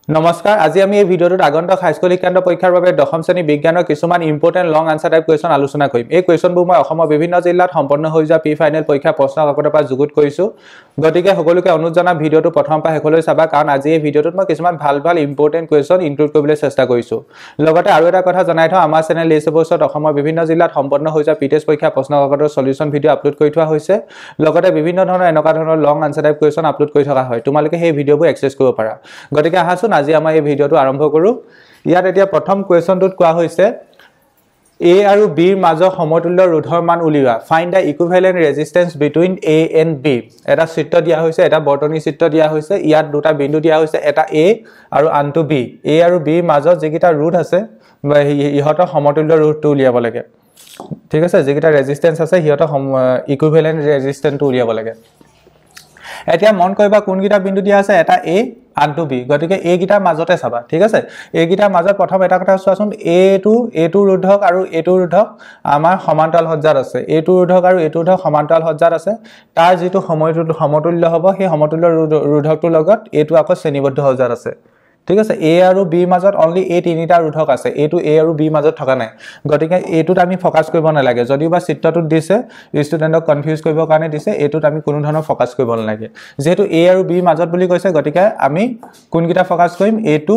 নমস্কাৰ আজি আমি এই ভিডিঅ'টোত আগন্তুক হাইস্কুল শিক্ষান্ত পৰীক্ষাৰ বাবে দশম শ্ৰেণী বিজ্ঞানৰ কিছুমান ইম্পৰ্টেন্ট লং আনসাৰ টাইপ কুৱেশ্যন আলোচনা কৰিম এই কুৱেশ্যনবোৰ মই অসমৰ বিভিন্ন জিলাত সম্পন্ন হৈ যোৱা প্ৰি ফাইনেল পৰীক্ষা প্ৰশ্ন কাকতৰ পৰা যুগুত কৰিছো গতিকে সকলোকে অনুৰোধ জনাম ভিডিঅ'টো প্ৰথম পৰা শেষলৈ চাবা কাৰণ আজি এই ভিডিঅ'টোত মই কিছুমান ভাল ইম্পৰ্টেন্ট কুৱেশ্যন ইনক্লুড কৰিবলৈ চেষ্টা কৰিছো লগতে আৰু এটা কথা জনাই থওঁ আমাৰ চেনেল লিষ্টবছত অসমৰ বিভিন্ন জিলাত সম্পন্ন হৈ যোৱা প্ৰি-টেষ্ট পৰীক্ষা প্ৰশ্ন কাকতৰ সলিউশন ভিডিঅ' আপলোড কৰি থোৱা হৈছে লগতে বিভিন্ন ধৰণৰ এনেকুৱা ধৰণৰ লং আনসাৰ টাইপ কুৱেশ্যন আপলোড কৰি থকা হয় তোমালোকে সেই ভিডিঅ'বোৰ এক্সেছ কৰিব পাৰা গতিকে আহাচোন আজি আমাৰ এই ভিডিঅ'টো আৰম্ভ কৰো ইয়াত এতিয়া প্ৰথম কুৱেশ্যনটোত কোৱা হৈছে A আৰু B ৰ মাজৰ সমতুল্য ৰোধৰ মান উলিওৱা find the equivalent resistance between A and B এটা চিত্ৰ দিয়া হৈছে এটা বৰ্তনী চিত্ৰ দিয়া হৈছে ইয়াত দুটা বিন্দু দিয়া হৈছে এটা A আৰু আনটো B A আৰু B ৰ মাজৰ যেকিটা ৰোধ আছে ইহতৰ সমতুল্য ৰোধটো উলিয়াব লাগে ঠিক আছে যেকিটা ৰেজিস্ট্যান্স আছে ইহতৰ ইকুইভ্যালেন্ট ৰেজিস্ট্যান্সটো উলিয়াব লাগে এতিয়া মন কৰিবা কোনকিটা বিন্দু দিয়া আছে এটা A আনটো B গতিকে A গিটাৰ মাজতে চাবা ঠিক আছে A গিটাৰ মাজত প্ৰথম এটা কথা চোৱাচোন A টু ৰোধক আৰু A টু ৰোধক আমাৰ সমান্তৰাল সজ্জাত আছে A টু ৰোধক আৰু A টু ৰোধক সমান্তৰাল সজ্জাত আছে তাৰ যেটো সমতুল্য হ'ব সেই সমতুল্য ৰোধকটোৰ লগত A টু আকৌ শ্ৰেণীবদ্ধ সজ্জাত আছে ঠিক আছে A আৰু B মাজত অনলি A তিনিটা ৰোধক আছে A টু A আৰু B মাজত থকা নাই গতিকে A টুত আমি ফোকাস কৰিব নালাগে যদিবা চিত্ৰটোত দিছে ষ্টুডেন্টক কনফিউজ কৰিবৰ কাৰণে দিছে A টুত আমি কোনো ধৰণৰ ফোকাস কৰিব নালাগে যেহেতু A আৰু B মাজত বুলি কৈছে গতিকে আমি কোনকিটা ফোকাস কৰিম A টু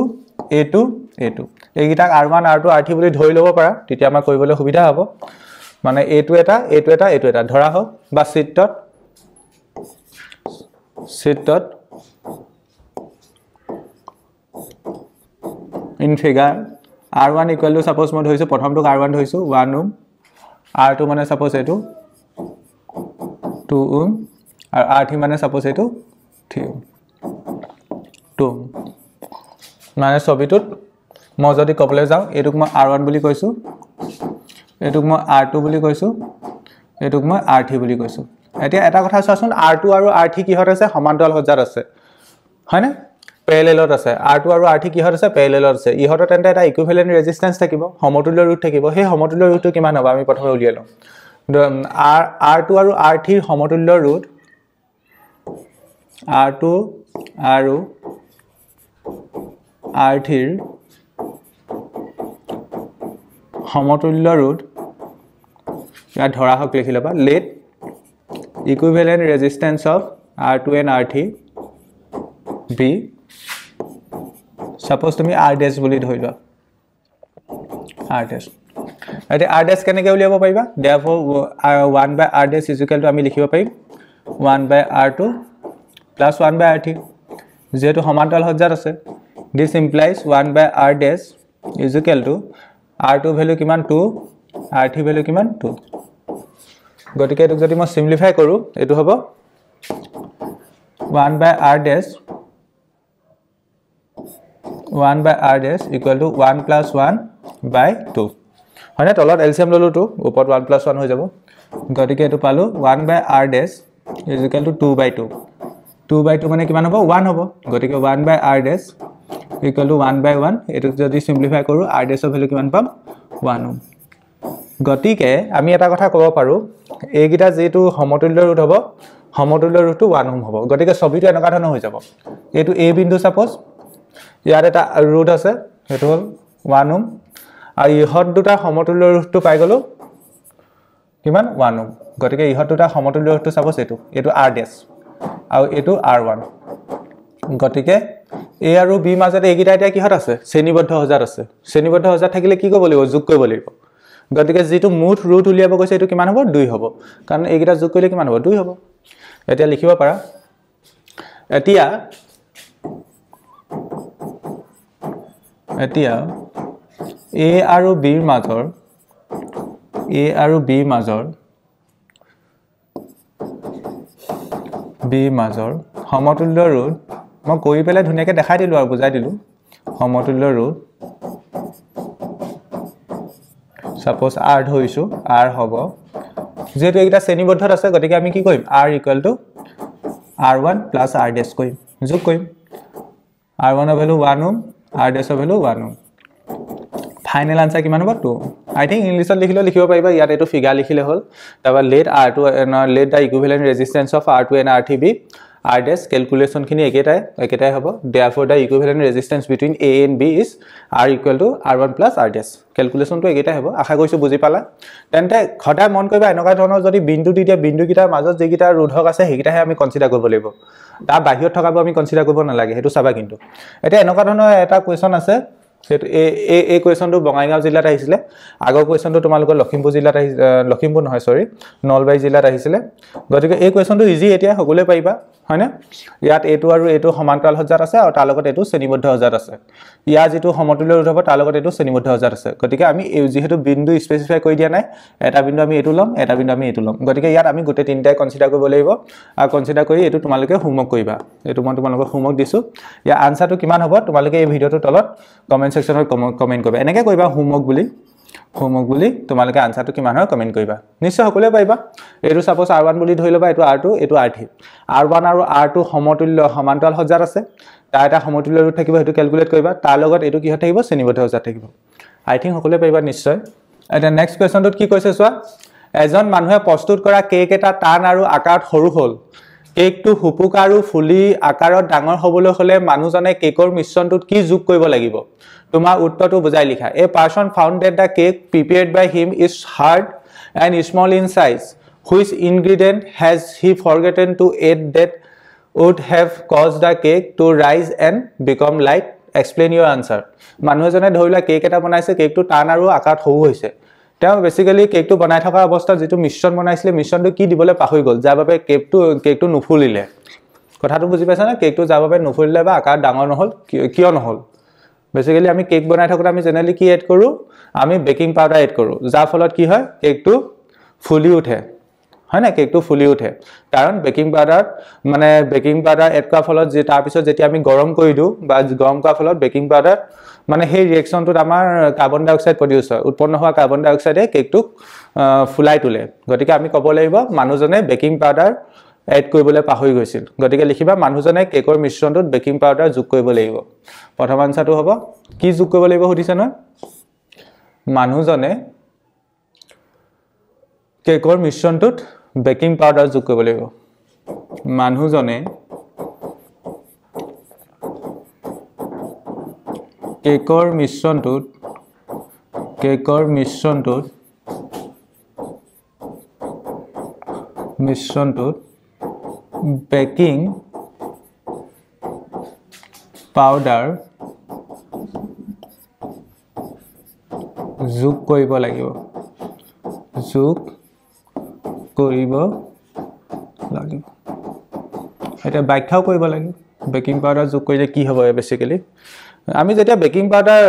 এইগিটাক R1 R2 R3 বুলি ধৰি ল'ব পাৰা তেতিয়া আমাৰ কৰিবলৈ সুবিধা হ'ব মানে A টু এটা ধৰা হওক বা চিত্ৰত in figure R1 equal to suppose মই ধৰিছো প্ৰথমটো R1 ধৰিছো 1 ohm R2 মানে suppose এটো 2 ohm আৰু R3 মানে suppose এটো 3 ohm 2 ohm মানে ছবিটোত মই যদি কবলৈ যাও এটোক মই R1 বুলি কৈছো এটোক মই R2 বুলি কৈছো এটোক মই R3 বুলি কৈছো এতিয়া এটা কথা চোৱাচোন R2 আৰু R3 কিহত আছে সমান্তৰাল সজ্জাত আছে হয়নে প্যাৰেলেলত আছে R2 আৰু R3 কিহত আছে প্যাৰেলেলত আছে ইহতৰ তেন্তে এটা ইকুইভ্যালেন্ট ৰেজিস্ট্যান্স থাকিব সমতুল্য ৰোধ থাকিব সেই সমতুল্য ৰোধটো কিমান হ'ব আমি প্ৰথমে উলিয়াই লওঁ R2 আৰু R3 ৰ সমতুল্য ৰোধ R2 আৰু R3 ৰ সমতুল্য ৰোধ ইয়াত ধৰা হক লিখি লবা let equivalent resistance of R2 and R3 be suppose তুমি R dash বুলি ধৰিবা R dash এতিয়া R dash কেনেকৈ উলিয়াব পাৰিবা therefore 1 by R dash is equal to আমি লিখিব পাৰিম 1 by R2 plus 1 by R3 যেহেতু সমান্তৰাল সজ্জাত আছে this implies 1 by R dash is equal to R2 value কিমান 2 R3 value কিমান 2 গতিকে এটো যদি মই সিম্পলিফাই কৰো এটো হ'ব 1 by R dash 1 by R dash equal to 1 plus 1 by 2 হয়নে তলত এলসিএম ললো 2 ওপৰত 1 plus 1 হৈ যাব গতিকে এটো পালো 1 by R dash is equal to 2 by 2 2 by 2 মানে কিমান হ'ব 1 হ'ব গতিকে 1 by R dash equal to 1 by 1 এটো যদি সিম্পলিফাই কৰো R dash ৰ ভ্যালু কিমান পাম 1 ohm গতিকে আমি এটা কথা ক'ব পাৰো এইগিটা যেটো সমতুল্য ৰোধ হ'ব সমতুল্য ৰোধটো 1 ohm হ'ব গতিকে ছবিটো এনেকা ধৰণৰ হৈ যাব এটো A বিন্দু সাপোজ ইয়াৰ এটা ৰোধ আছে হেতু হল 1 ohm আৰু ইহত দুটা সমতুল্য ৰোধটো পাই গলো কিমান 1 ohm গতিকে ইহত দুটা সমতুল্য ৰোধটো সাপোজ এটো R dash আৰু এটো R1 গতিকে A আৰু B মাজতে এইগিটা এতিয়া কিহত আছে শ্ৰেণীবদ্ধ সজ্জাত আছে শ্ৰেণীবদ্ধ সজ্জাত থাকিলে কি কৰিব লাগিব যোগ কৰিব লাগিব গতিকে যেটো মুঠ ৰোধ উলিয়াব কৈছে এটো কিমান হ'ব 2 হ'ব কাৰণ এইগিটা যোগ কৰিলে কিমান হ'ব 2 হ'ব এতিয়া লিখিব পাৰা এতিয়া A আৰু B ৰ মাজৰ সমতুল্য ৰোধ মই কৰি পেলাই ধুনিয়াকে দেখাই দিলো আৰু বুজাই দিলো সমতুল্য ৰোধ সাপোজ R ধৰিছো R হ'ব যেহেতু এইটা শ্ৰেণীবদ্ধত আছে গতিকে আমি কি কৰিম R equal to R1 plus R dash কৰিম যোগ কৰিম R1 ৰ ভ্যালু 1 ohm R dash ৰ ভ্যালু 1 ohm ফাইনাল আনসাৰ কিমান হ'ব 2 I think ইংলিশত লিখিব পাৰিবা ইয়াত এটো ফিগাৰ লিখিলে হল তাবা let R2 let the equivalent resistance of R2 and R3 be R dash calculation খিনি একেটাই হ'ব therefore the equivalent resistance between A and B is R equal to R1 plus R dash calculation to একেটাই হ'ব আশা কৰিছো বুজি পালা তেন্তে খডা মন কৰিবা এনেকা ধৰণৰ যদি বিন্দু দি দিয়া বিন্দু কিটাৰ মাজত যে কিটা ৰোধক আছে হেকিটাহে আমি কনসিডাৰ কৰিব লাগিব তা বাহিৰত থকাবো আমি কনসিডাৰ কৰিব নালাগে হেতু চাবা কিন্তু এটা এনেকা ধৰণৰ এটা কোৱেশ্চন আছে এই কোৱেশ্চনটো বঙাইগাঁও জিলাত আহিছিলে আগৰ কোৱেশ্চনটো তোমালোকৰ লখিমপুৰ জিলাত লখিমপুৰ নহয় সৰি নলবাৰী জিলাত আহিছিলে গতিকে এই কোৱেশ্চনটো ইজি এতিয়া সকলোৱে পাইবা হয়নে ইয়াত এটো আৰু এটো সমান্তৰাল সজ্জাত আছে আৰু তাৰ লগত এটো শ্ৰেণীবদ্ধ সজ্জাত আছে ইয়া যেটো সমতুল্য ৰোধ হ'ব তাৰ লগত এটো শ্ৰেণীবদ্ধ সজ্জাত আছে গতিকে আমি এই যেহেতু বিন্দু স্পেসিফাই কৰি দিয়া নাই এটা বিন্দু আমি এটো লম এটা বিন্দু আমি এটো লম গতিকে ইয়াত আমি গোটে তিনটাই কনসিডাৰ কৰিব লাগিব আৰু কনসিডাৰ কৰি এটো তোমালোকে হোমৱৰ্ক কৰিবা এটো মই তোমালোকক হোমৱৰ্ক দিছো ইয়া আনসাৰটো কিমান হ'ব তোমালোকে এই ভিডিওটোৰ তলত কমেন্ট সেকশনত কমেন্ট কৰিবা এনেকৈ কৰিবা হোমৱৰ্ক বুলি তোমালোকে আনসাৰটো কিমান হয় কমেন্ট কৰিবা নিশ্চয় সকলোৱে পাইবা এটো সাপোজ R1 বুলি ধৰি লবা এটো R2 এটো R3 R1 আৰু R2 সমতুল্য সমান্তৰাল সজ্জাত আছে তা এটা সমতুল্য ৰোধ থাকিব হেতু ক্যালকুলেট কৰিবা তাৰ লগত এটো কি থাকিব শ্ৰেণীবদ্ধ সজ্জাত থাকিব আই থিংক সকলোৱে পাইবা নিশ্চয় এটা নেক্সট কোৱেশ্চনটোত কি কৈছে চোৱা এজন মানুহে প্ৰস্তুত কৰা কেক এটা টান আৰু আকাৰত সৰু হ'ল কেকটো হুপুকা আৰু ফুলি আকাৰত ডাঙৰ হ'বলৈ হলে মানুহজনে কেকৰ মিশ্ৰণটোত কি যোগ কৰিব লাগিব তোমাৰ উত্তৰটো বুজাই লিখা a person found that the cake prepared by him is hard and small in size which ingredient has he forgotten to add that would have caused the cake to rise and become light explain your answer মানুহজনে ধৰিলা cake এটা বনাইছে কেকটো টান আৰু আকাৰত সৰু হৈছে তেওঁ বেসিক্যালি কেকটো বনাই থকা অৱস্থাত যেটো মিশ্ৰণ বনাইছিলে মিশ্ৰণটো কি দিবলৈ পাহৰি গল যাৰ বাবে কেকটো নুফুলিলে কথাটো বুজি পাইছা না কেকটো যাৰ বাবে নুফুলিলে বা আকাৰ ডাঙৰ নহল কিয় নহল বেসিক্যালি আমি কেক বনাই থাকোতে আমি জেনাৰেলি কি এড কৰো আমি বেকিং পাউডাৰ এড কৰো যাৰ ফলত কি হয় কেকটো ফুলি উঠে হয় না কেকটো ফুলি উঠে কাৰণ বেকিং পাউডাৰ এড কৰাৰ ফলত যে তাৰ পিছত যেতিয়া আমি গৰম কৰি দিও বা গৰম কৰাৰ ফলত বেকিং পাউডাৰ মানে সেই ৰিঅ্যাকশনটোত আমাৰ কাৰ্বন ডাই অক্সাইড প্ৰডিউস হয় উৎপন্ন হোৱা কাৰ্বন ডাই অক্সাইডে কেকটো ফুলাই তুলে গতিকে আমি ক'ব লাগিব মানুহজনে বেকিং পাউডাৰ এড কৰিবলৈ পাহৰি গৈছিল গতিকে লিখিবা মানুহজনে কেকৰ মিশ্ৰণটোত বেকিং পাউডাৰ যোগ কৰিব লাগিব প্ৰথম আনসাৰটো হ'ব কি যোগ কৰিব লাগিব সুধিছে ন মানুহজনে কেকৰ মিশ্ৰণটোত বেকিং পাউডাৰ যোগ কৰিব লাগিব মানুহজনে কেকৰ মিশ্ৰণটোত বেকিং পাউডাৰ যোগ কৰিব লাগিব এটা ব্যাখ্যাও কৰিব লাগিব বেকিং পাউডাৰ যোগ কৰিলে কি হ'ব বেসিক্যালি আমি যেতিয়া বেকিং পাউডাৰ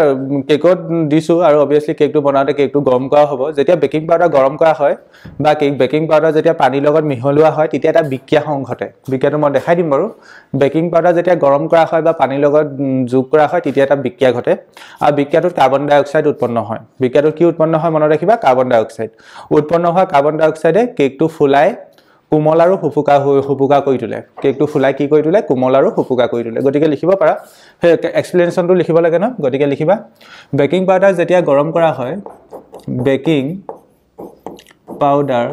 কেকত দিছো আৰু অবিয়াসলি কেকটো বনাওতে কেকটো গৰম কৰা হ'ব যেতিয়া বেকিং পাউডাৰ গৰম কৰা হয় বা বেকিং পাউডাৰ যেতিয়া পানীৰ লগত মিহলোৱা হয় তেতিয়া এটা বিক্ৰিয়া সংঘটে বিক্ৰিয়াটো মই দেখাই দিম বাৰু বেকিং পাউডাৰ যেতিয়া গৰম কৰা হয় বা পানীৰ লগত যোগ কৰা হয় তেতিয়া এটা বিক্ৰিয়া ঘটে আৰু বিক্ৰিয়াটোত কাৰ্বন ডাই অক্সাইড উৎপন্ন হয় বিক্ৰিয়াটোত কি উৎপন্ন হয় মনত ৰাখিবা কাৰ্বন ডাই অক্সাইড উৎপন্ন হোৱা কাৰ্বন ডাই অক্সাইডে কেকটো ফুলাই কোমল আৰু হুপুকা কৰি তোলে কেকটো ফুলাই কি কৰি তোলে কোমল আৰু হুপুকা কৰি তোলে গতিকে লিখিব পাৰা এক্সপ্লেনেশনটো লিখিব লাগে ন গতিকে লিখিবা বেকিং পাউডাৰ যেতিয়া গৰম কৰা হয় বেকিং পাউডাৰ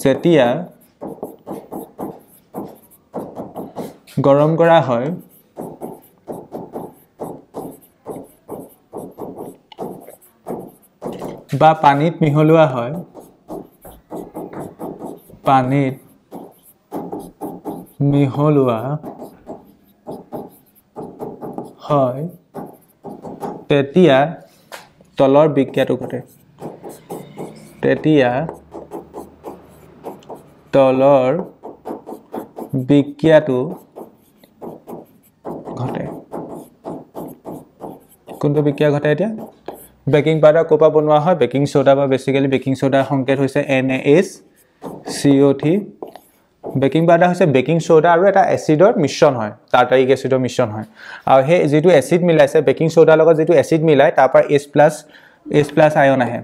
যেতিয়া গৰম কৰা হয় বা পানীত মিহলোৱা হয় তেতিয়া তলৰ বিক্ৰিয়াটো ঘটে কোনটো বিক্ৰিয়া ঘটে এতিয়া বেকিং পাউডাৰ কোপা বনোৱা হয় বেকিং সোডা বা বেসিক্যালি বেকিং সোডাৰ সংকেত হৈছে NaCO3 বেকিং পাউডাৰ হৈছে বেকিং সোডা আৰু এটা এসিডৰ মিশ্ৰণ হয় টাৰ্টাৰিক এসিডৰ মিশ্ৰণ হয় আৰু হে যেটো এসিড মিলাইছে বেকিং সোডাৰ লগত যেটো এসিড মিলাই তাৰ পৰা H+ আয়ন আহে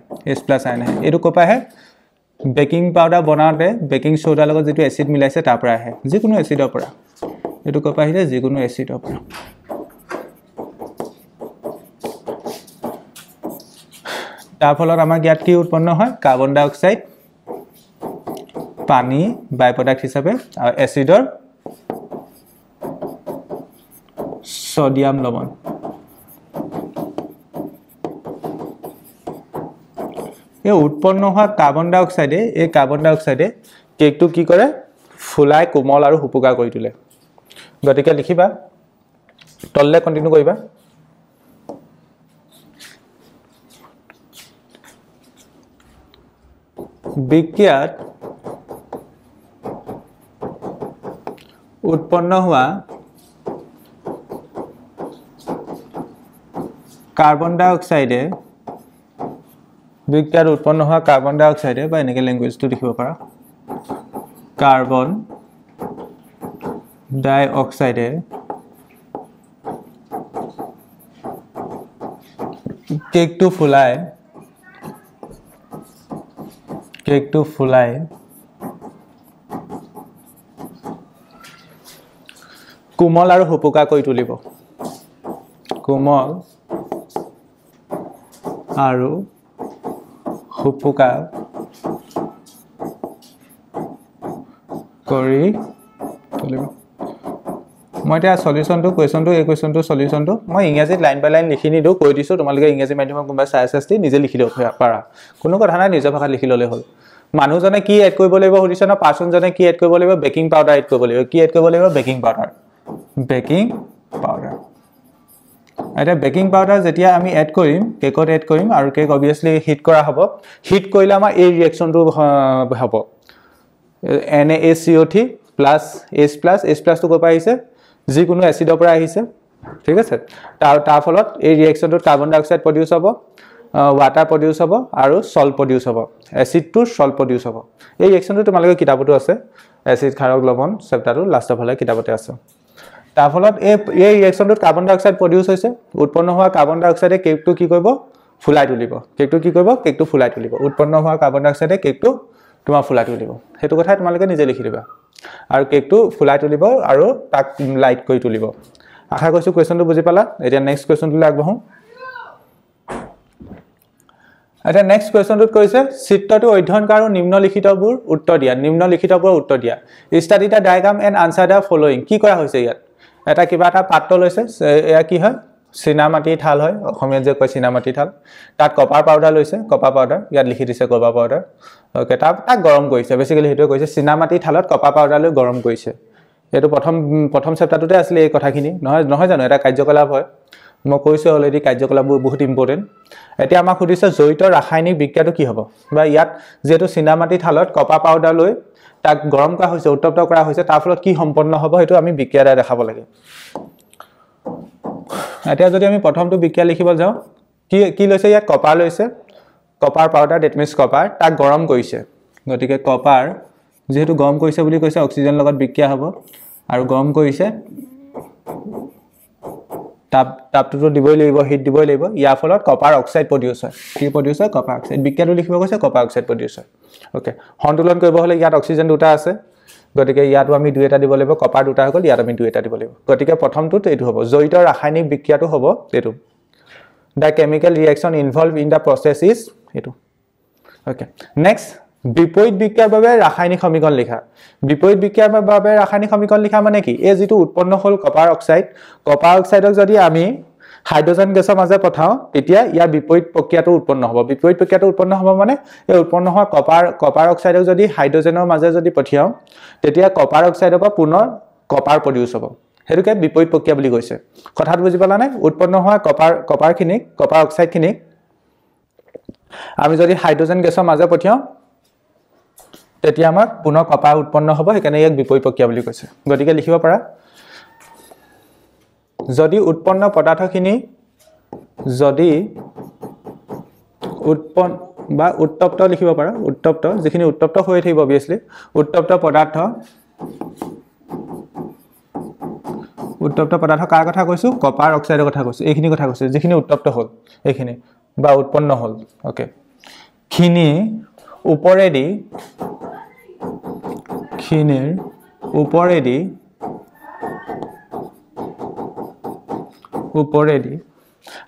এটো কোপা আহে বেকিং পাউডাৰ বনাওতে বেকিং সোডাৰ লগত যেটো এসিড মিলাইছে তাৰ পৰা আহে যিকোনো এসিডৰ পৰা এটো কোপা আহিলে যিকোনো এসিডৰ পৰা তাৰ ফলত আমাৰ জ্ঞাত কি উৎপন্ন হয় কাৰ্বন ডাই অক্সাইড পানী বাই প্ৰডাক্ট হিচাপে আৰু এচিডৰ সোডিয়াম লৱণ এই উৎপন্ন হোৱা কাৰ্বন ডাই অক্সাইডে এই কাৰ্বন ডাই অক্সাইডে কেকটো কি কৰে ফুলাই কোমল আৰু হুপুকা কৰি তোলে গতিকে লিখিবা তললে কন্টিনিউ কৰিবা বিক্ৰিয়াত উৎপন্ন হোৱা কাৰ্বন ডাই অক্সাইডে বিক্ৰিয়াত উৎপন্ন হোৱা কাৰ্বন ডাই অক্সাইডে বা এনেকৈ ল্যাঙ্গুৱেজটো লিখিব পাৰা কাৰ্বন ডাই অক্সাইডে কেকটো ফুলাই কোমল আৰু হুপুকা কৰি তুলিব কোমল আৰু হুপুকা কৰি তুলিব মই এতিয়া সলিউশনটো কোৱেশ্চনটো এই কোৱেশ্চনটো সলিউশনটো মই ইংৰাজীত লাইন বাই লাইন লিখি নিদো কৈ দিছো তোমালোকে ইংৰাজী মাধ্যমত কোনবা চাইছাস্তি নিজে লিখি দিব পাৰা কোনো কথা নাই নিজৰ ভাষাত লিখি ললে হ'ল মানুহজনে কি এড কৰিব লাগিব সুধিছ না পাৰ্সনজনে কি এড কৰিব লাগিব বেকিং পাউডাৰ এড কৰিব লাগিব কি এড কৰিব লাগিব বেকিং পাউডাৰ এটা বেকিং পাউডাৰ যেতিয়া আমি এড কৰিম কেকত এড কৰিম আৰু কেক অবিয়াসলি হিট কৰা হ'ব হিট কৰিলে আমাৰ এই ৰিঅ্যাকচনটো হ'ব NaCO3 H+ টো কপা আহিছে যিকোনো এসিডৰ পৰা আহিছে ঠিক আছে তাৰ ফলত এই ৰিঅ্যাকচনটোত কাৰ্বন ডাই অক্সাইড প্ৰডিউস হ'ব ওয়াটাৰ প্ৰডিউস হ'ব আৰু সল্ট প্ৰডিউস হ'ব এসিডটো সল্ট প্ৰডিউস হ'ব এই ৰিঅ্যাকচনটো তোমালোকৰ কিতাপতো আছে এসিড ক্ষাৰক লৱণ চেপ্টাৰটো লাষ্টৰ ফালে কিতাপতে আছে তাৰ ফলত এই ৰিঅ্যাকচনটোত কাৰ্বন ডাই অক্সাইড প্ৰডিউস হৈছে উৎপন্ন হোৱা কাৰ্বন ডাই অক্সাইডে কেকটো কি কৰিব ফুলাই তুলিব কেকটো ফুলাই তুলিব উৎপন্ন হোৱা কাৰ্বন ডাই অক্সাইডে কেকটো তোমাৰ ফুলাই তুলিব হেতু কথা তোমালোকে নিজে লিখি দিবা আৰু কেকটো ফুলাই তুলিব আৰু তাক লাইট কৰি তুলিব আশা কৰিছো কোৱেশ্চনটো বুজি পালা এতিয়া নেক্সট কোৱেশ্চনটো আগবঢ়ো এতিয়া নেক্সট কোৱেশ্চনটোত কৈছে চিত্ৰটো অধ্যয়ন কৰা নিম্নলিখিতবোৰ উত্তৰ দিয়া study the diagram and answer the following কি কৰা হৈছে ইয়াত এটা কিবা এটা পাত্ৰ লৈছে এয়া কি হয় চিনামাটি থাল হয় অসমীয়াত যে কয় চিনামাটি থাল তাত কপাৰ পাউডাৰ লৈছে কপাৰ পাউডাৰ ইয়াত লিখি দিছে কপাৰ পাউডাৰ ওকে তাক গৰম কৰিছে বেসিক্যালি হেতু কৈছে চিনামাটি থালত কপাৰ পাউডাৰ লৈ গৰম কৰিছে এটো প্ৰথম চেপ্টাৰটোতে আছিল এই কথাখিনি নহয় জানো এটা কাৰ্যকলাপ হয় মই কৈছো অলৰেডি কাৰ্যকলাপবোৰ বহুত ইম্পৰ্টেন্ট এতিয়া আমাক সুধিছে জৈত ৰাসায়নিক বিক্ৰিয়াটো কি হ'ব বা ইয়াত যেটো চিনামাটি থালত কপাৰ পাউডাৰ লৈ তাক গৰম কৰা হৈছে উত্তপ্ত কৰা হৈছে তাৰ ফলত কি সম্পন্ন হ'ব হেতু আমি বিক্ৰিয়া দ্বাৰা দেখাব লাগে এতিয়া যদি আমি প্ৰথমটো বিক্ৰিয়া লিখিব যাও কি লৈছে ইয়াত কপাৰ লৈছে copper powder that means copper তাক গৰম কৰিছে গতিকে কপাৰ যেহেতু গৰম কৰিছে বুলি কৈছে অক্সিজেন লগত বিক্ৰিয়া হ'ব আৰু গৰম কৰিছে তাপটো দিবই লাগিব হিট দিবই লাগিব ইয়াৰ ফলত কপাৰ অক্সাইড প্ৰডিউস হয় কি প্ৰডিউস হয় কপাৰ অক্সাইড বিক্ৰিয়াটো লিখিব কৈছে কপাৰ অক্সাইড প্ৰডিউস হয় ওকে সন্তুলন কৰিব হলে ইয়াত অক্সিজেন দুটা আছে গতিকে ইয়াতো আমি দুই এটা দিব লাগিব কপাৰ দুটা হ'ল ইয়াত আমি দুই এটা দিব লাগিব গতিকে প্ৰথমটোত এটো হ'ব জৈত ৰাসায়নিক বিক্ৰিয়াটো হ'ব এটো the chemical reaction involved in the process is etu okay next বিপৰীত বিক্ৰিয়াৰ বাবে ৰাসায়নিক সমীকৰণ লিখা বিপৰীত বিক্ৰিয়াৰ বাবে ৰাসায়নিক সমীকৰণ লিখা মানে কি এই যেটো উৎপন্ন হল কপাৰ অক্সাইডক যদি আমি হাইড্ৰোজেন গেছৰ মাজে পঠাও তেতিয়া ইয়াৰ বিপৰীত প্ৰক্ৰিয়াটো উৎপন্ন হ'ব মানে এই উৎপন্ন হোৱা কপাৰ অক্সাইডক যদি হাইড্ৰোজেনৰ মাজে যদি পঠিয়াও তেতিয়া কপাৰ অক্সাইডৰ পৰা পুনৰ কপাৰ প্ৰডিউস হ'ব হেতুকে বিপৰীত প্ৰক্ৰিয়া বুলি কৈছে কথাটো বুজি পালা নাই উৎপন্ন হোৱা কপাৰ অক্সাইড খিনিক আমি যদি হাইড্ৰোজেন গেছৰ মাজে পঠিয়াও তেতিয়া আমাৰ পুনৰ কপাৰ উৎপন্ন হ'ব হেকাৰণে ইয়াক বিপৰীত প্ৰক্ৰিয়া বুলি কৈছে গতিকে লিখিব পাৰা যদি উৎপন্ন পদাৰ্থখিনি যদি বা উত্তপ্ত লিখিব পাৰা উত্তপ্ত যিখিনি উত্তপ্ত হৈ থাকিব obviously উত্তপ্ত পদাৰ্থ কাৰ কথা কৈছো কপাৰ অক্সাইডৰ কথা কৈছো এইখিনি কথা কৈছো যিখিনি উত্তপ্ত হ'ল এইখিনি বা উৎপন্ন হ'ল ওকে খিনিৰ ওপৰেদি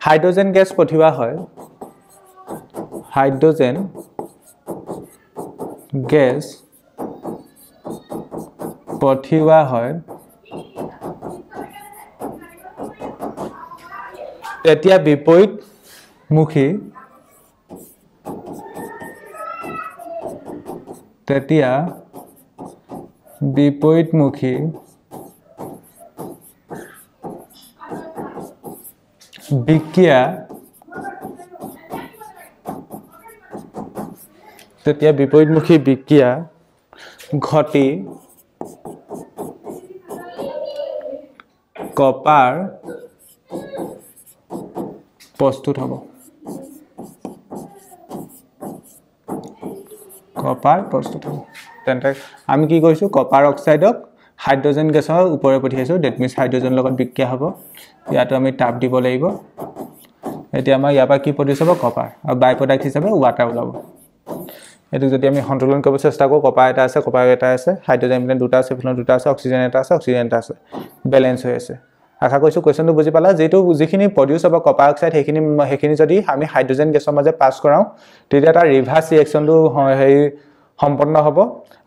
হাইড্ৰোজেন গেছ পঠিওৱা হয় হাইড্ৰোজেন গেছ পঠিওৱা হয় তেতিয়া বিপৰীতমুখী বিক্ৰিয়া ঘটি কপাৰ প্ৰস্তুত হ'ব তেন্তে আমি কি কৰিছো কপাৰ অক্সাইডক হাইড্ৰোজেন গেছৰ ওপৰে পঠিয়াইছো দ্যাট মিন্স হাইড্ৰোজেন লগত বিক্ৰিয়া হ'ব ইয়াতো আমি তাপ দিব লাগিব এতিয়া আমাৰ ইয়াৰ পৰা কি প্ৰডিউস হ'ব কপাৰ আৰু বাই প্ৰডাক্ট হিচাপে ওৱাটাৰ ওলাব এটো যদি আমি সন্তুলন কৰিব চেষ্টা কৰো কপাৰ এটা আছে হাইড্ৰোজেন প্লেন দুটা আছে ফিনল দুটা আছে অক্সিজেন এটা আছে ব্যালেন্স হৈ আছে আশা কৰিছো কোৱেশ্চনটো বুজি পালা যেটো যিখিনি প্ৰডিউস হ'ব কপাৰ অক্সাইড হেখিনি যদি আমি হাইড্ৰোজেন গেছৰ মাজে পাস কৰাও তেতিয়া এটা ৰিভাৰ্স ৰিঅ্যাকশনটো হেই সম্পন্ন হ'ব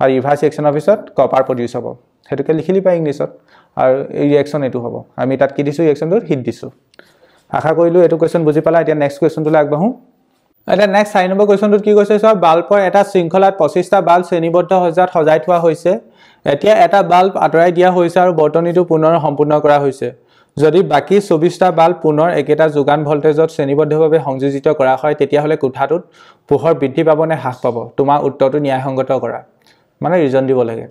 আৰু ৰিভাৰ্স ৰিঅ্যাকশনৰ পিছত কপাৰ প্ৰডিউস হ'ব হেতুকে লিখিলি পাই ইংলিশত আৰু এই ৰিঅ্যাকশন এটো হ'ব আমি তাত কি দিছো ৰিঅ্যাকশনটো হিট দিছো আশা কৰিলো এটো কোৱেশ্চন বুজি পালা এতিয়া নেক্সট কোৱেশ্চনটো আগবাঢ়ো এটা নেক্সট 6 নম্বৰ কোৱেশ্চনটো কি কৈছে সব বাল্বৰ এটা শৃংখলাত 25টা বাল্ব শ্ৰেণীবদ্ধ সজাত সজাই থোৱা হৈছে এতিয়া এটা বাল্ব আঁতৰাই দিয়া হৈছে আৰু বৰ্তনীটো পুনৰ সম্পূৰ্ণ কৰা হৈছে যদি বাকি 24টা বাল্ব পুনৰ একেটা যোগান ভোল্টেজত শ্ৰেণীবদ্ধভাৱে সংযোজিত কৰা হয় তেতিয়া হলে কোঠাটোত পোহৰ বৃদ্ধি পাব নে হ্ৰাস পাব তোমাৰ উত্তৰটো ন্যায়সংগত কৰা মানে ৰিজন দিব লাগে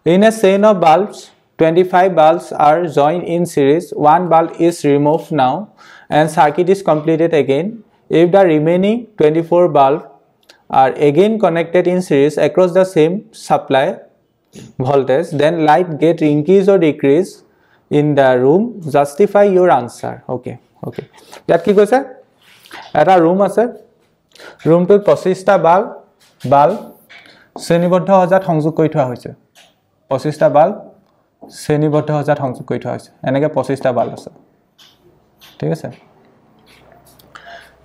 in a chain of bulbs 25 bulbs are joined in series one bulb is removed now and circuit is completed again if the remaining 24 bulbs are again connected in series across the same supply voltage then light get increase or decrease in the room justify your answer okay ইয়াত কি কৈছে এটা room আছে রুমটোত 25টা bulb শ্ৰেণীবদ্ধ সজাত সংযোগ কৰি থোৱা হৈছে 25টা বাল্ব শ্ৰেণীবদ্ধ সজাত সংযোগ কৰি থোৱা হৈছে এনেকে 25টা বাল্ব আছে ঠিক আছে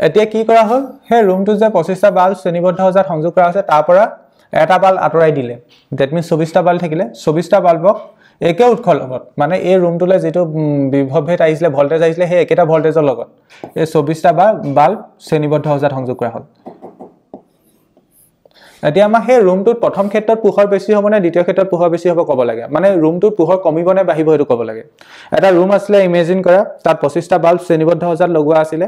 এতিয়া কি কৰা হ'ল হে ৰুমটো যে 25টা বাল্ব শ্ৰেণীবদ্ধ সজাত সংযোগ কৰা আছে তাৰ পৰা এটা বাল্ব আঁতৰাই দিলে দ্যাট মিন্স 24টা বাল্ব থাকিলে 24টা বাল্বক একে উৎসৰ লগত মানে এই ৰুমটোলে যেটো বিভৱ ভেট আহিছিলে ভোল্টেজ আহিছিলে হে একেটা ভোল্টেজৰ লগত এই 24টা বাল্ব শ্ৰেণীবদ্ধ সজাত সংযোগ কৰা হ'ল এতিয়া আমাৰ হে ৰুমটোত প্ৰথম ক্ষেত্ৰত পোহৰ বেছি হ'ব নে দ্বিতীয় ক্ষেত্ৰত পোহৰ বেছি হ'ব ক'ব লাগে মানে ৰুমটোত পোহৰ কমিব নে বাঢ়িব হেতু ক'ব লাগে এটা ৰুম আসলে ইমেজিন কৰা তাত 25টা বাল্ব শ্ৰেণীবদ্ধ সজাত লগোৱা আছিল